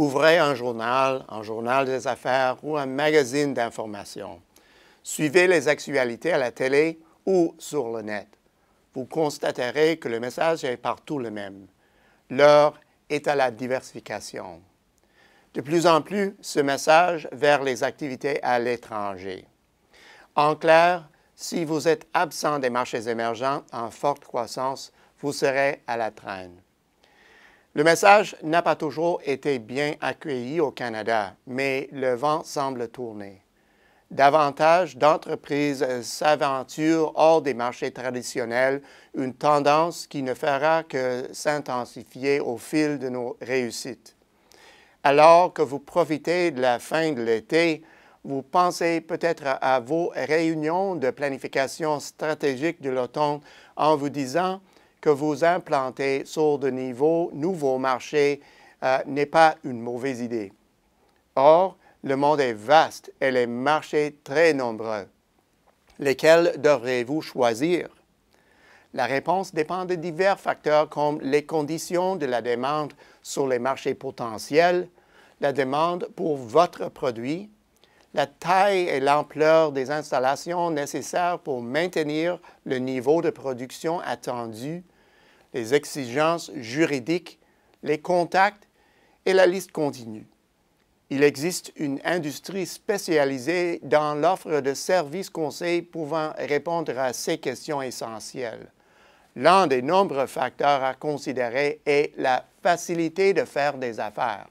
Ouvrez un journal des affaires ou un magazine d'information. Suivez les actualités à la télé ou sur le net. Vous constaterez que le message est partout le même. L'heure est à la diversification. De plus en plus, ce message vers les activités à l'étranger. En clair, si vous êtes absent des marchés émergents en forte croissance, vous serez à la traîne. Le message n'a pas toujours été bien accueilli au Canada, mais le vent semble tourner. Davantage d'entreprises s'aventurent hors des marchés traditionnels, une tendance qui ne fera que s'intensifier au fil de nos réussites. Alors que vous profitez de la fin de l'été, vous pensez peut-être à vos réunions de planification stratégique de l'automne en vous disant que vous implanter sur de nouveaux marchés n'est pas une mauvaise idée. Or, le monde est vaste et les marchés très nombreux. Lesquels devrez-vous choisir? La réponse dépend de divers facteurs comme les conditions de la demande sur les marchés potentiels, la demande pour votre produit, la taille et l'ampleur des installations nécessaires pour maintenir le niveau de production attendu, les exigences juridiques, les contacts et la liste continue. Il existe une industrie spécialisée dans l'offre de services conseils pouvant répondre à ces questions essentielles. L'un des nombreux facteurs à considérer est la facilité de faire des affaires.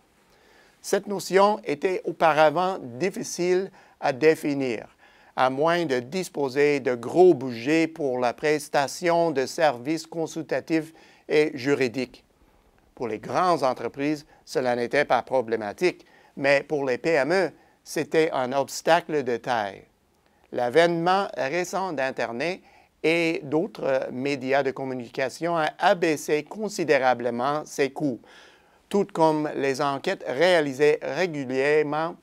Cette notion était auparavant difficile à définir, à moins de disposer de gros budgets pour la prestation de services consultatifs et juridiques. Pour les grandes entreprises, cela n'était pas problématique, mais pour les PME, c'était un obstacle de taille. L'avènement récent d'Internet et d'autres médias de communication a abaissé considérablement ses coûts, tout comme les enquêtes réalisées régulièrement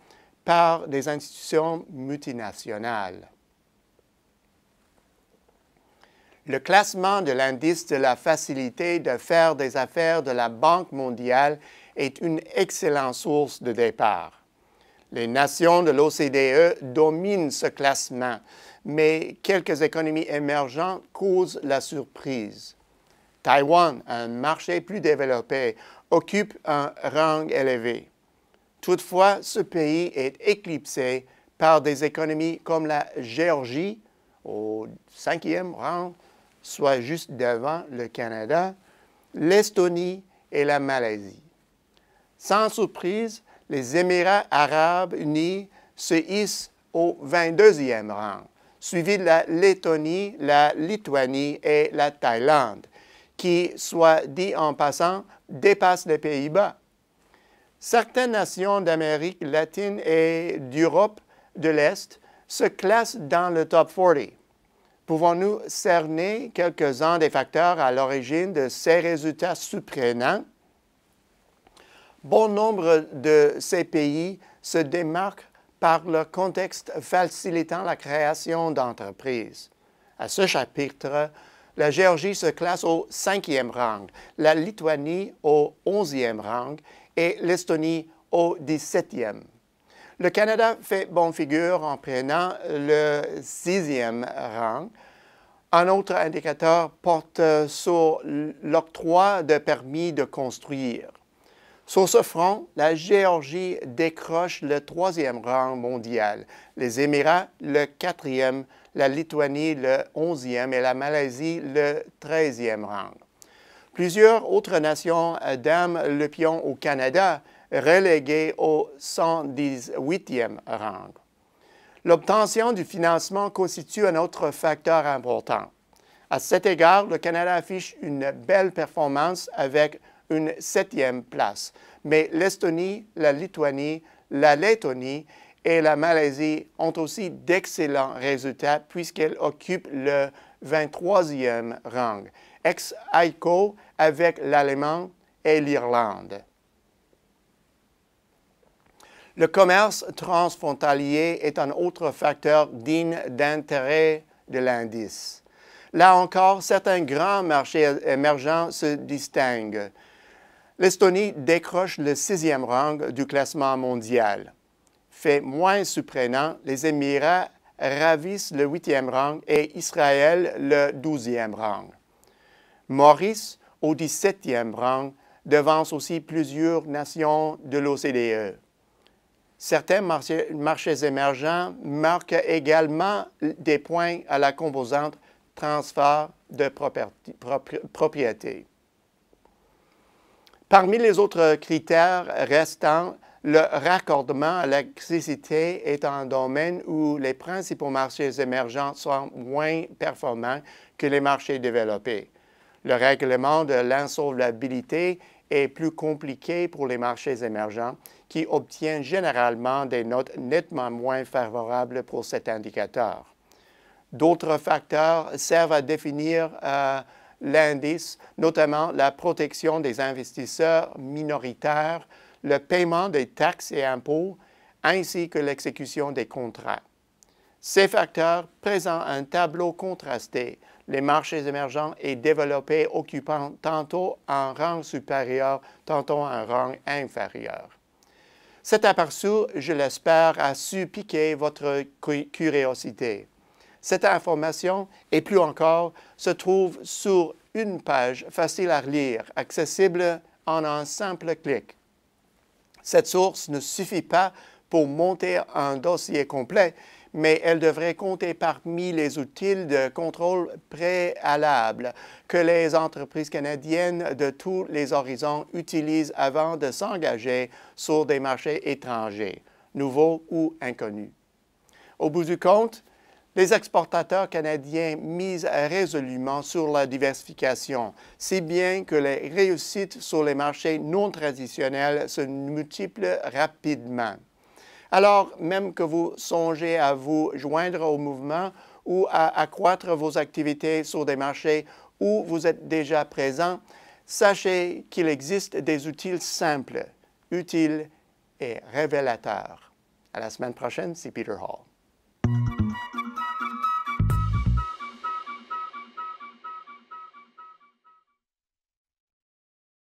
par des institutions multinationales. Le classement de l'indice de la facilité de faire des affaires de la Banque mondiale est une excellente source de départ. Les nations de l'OCDE dominent ce classement, mais quelques économies émergentes causent la surprise. Taïwan, un marché plus développé, occupe un rang élevé. Toutefois, ce pays est éclipsé par des économies comme la Géorgie, au 5e rang, soit juste devant le Canada, l'Estonie et la Malaisie. Sans surprise, les Émirats arabes unis se hissent au 22e rang, suivi de la Lettonie, la Lituanie et la Thaïlande, qui, soit dit en passant, dépassent les Pays-Bas. Certaines nations d'Amérique latine et d'Europe de l'Est se classent dans le top 40. Pouvons-nous cerner quelques-uns des facteurs à l'origine de ces résultats surprenants? Bon nombre de ces pays se démarquent par leur contexte facilitant la création d'entreprises. À ce chapitre, la Géorgie se classe au 5e rang, la Lituanie au 11e rang et l'Estonie au 17e. Le Canada fait bonne figure en prenant le 6e rang. Un autre indicateur porte sur l'octroi de permis de construire. Sur ce front, la Géorgie décroche le 3e rang mondial, les Émirats le 4e, la Lituanie le 11e et la Malaisie le 13e rang. Plusieurs autres nations dament le pion au Canada, relégué au 118e rang. L'obtention du financement constitue un autre facteur important. À cet égard, le Canada affiche une belle performance avec une 7e place, mais l'Estonie, la Lituanie, la Lettonie et la Malaisie ont aussi d'excellents résultats puisqu'elles occupent le 23e rang, ex aequo avec l'Allemagne et l'Irlande. Le commerce transfrontalier est un autre facteur digne d'intérêt de l'indice. Là encore, certains grands marchés émergents se distinguent. L'Estonie décroche le 6e rang du classement mondial. Fait moins surprenant, les Émirats ravissent le 8e rang et Israël le 12e rang. Maurice, au 17e rang, devance aussi plusieurs nations de l'OCDE. Certains marchés émergents marquent également des points à la composante transfert de propriété. Parmi les autres critères restants, le raccordement à l'électricité est un domaine où les principaux marchés émergents sont moins performants que les marchés développés. Le règlement de l'insolvabilité est plus compliqué pour les marchés émergents qui obtiennent généralement des notes nettement moins favorables pour cet indicateur. D'autres facteurs servent à définir l'indice, notamment la protection des investisseurs minoritaires, le paiement des taxes et impôts, ainsi que l'exécution des contrats. Ces facteurs présentent un tableau contrasté, les marchés émergents et développés occupant tantôt un rang supérieur, tantôt un rang inférieur. Cet aperçu, je l'espère, a su piquer votre curiosité. Cette information, et plus encore, se trouve sur une page facile à lire, accessible en un simple clic. Cette source ne suffit pas pour monter un dossier complet, mais elle devrait compter parmi les outils de contrôle préalables que les entreprises canadiennes de tous les horizons utilisent avant de s'engager sur des marchés étrangers, nouveaux ou inconnus. Au bout du compte, les exportateurs canadiens misent résolument sur la diversification, si bien que les réussites sur les marchés non traditionnels se multiplient rapidement. Alors, même que vous songez à vous joindre au mouvement ou à accroître vos activités sur des marchés où vous êtes déjà présent, sachez qu'il existe des outils simples, utiles et révélateurs. À la semaine prochaine, c'est Peter Hall.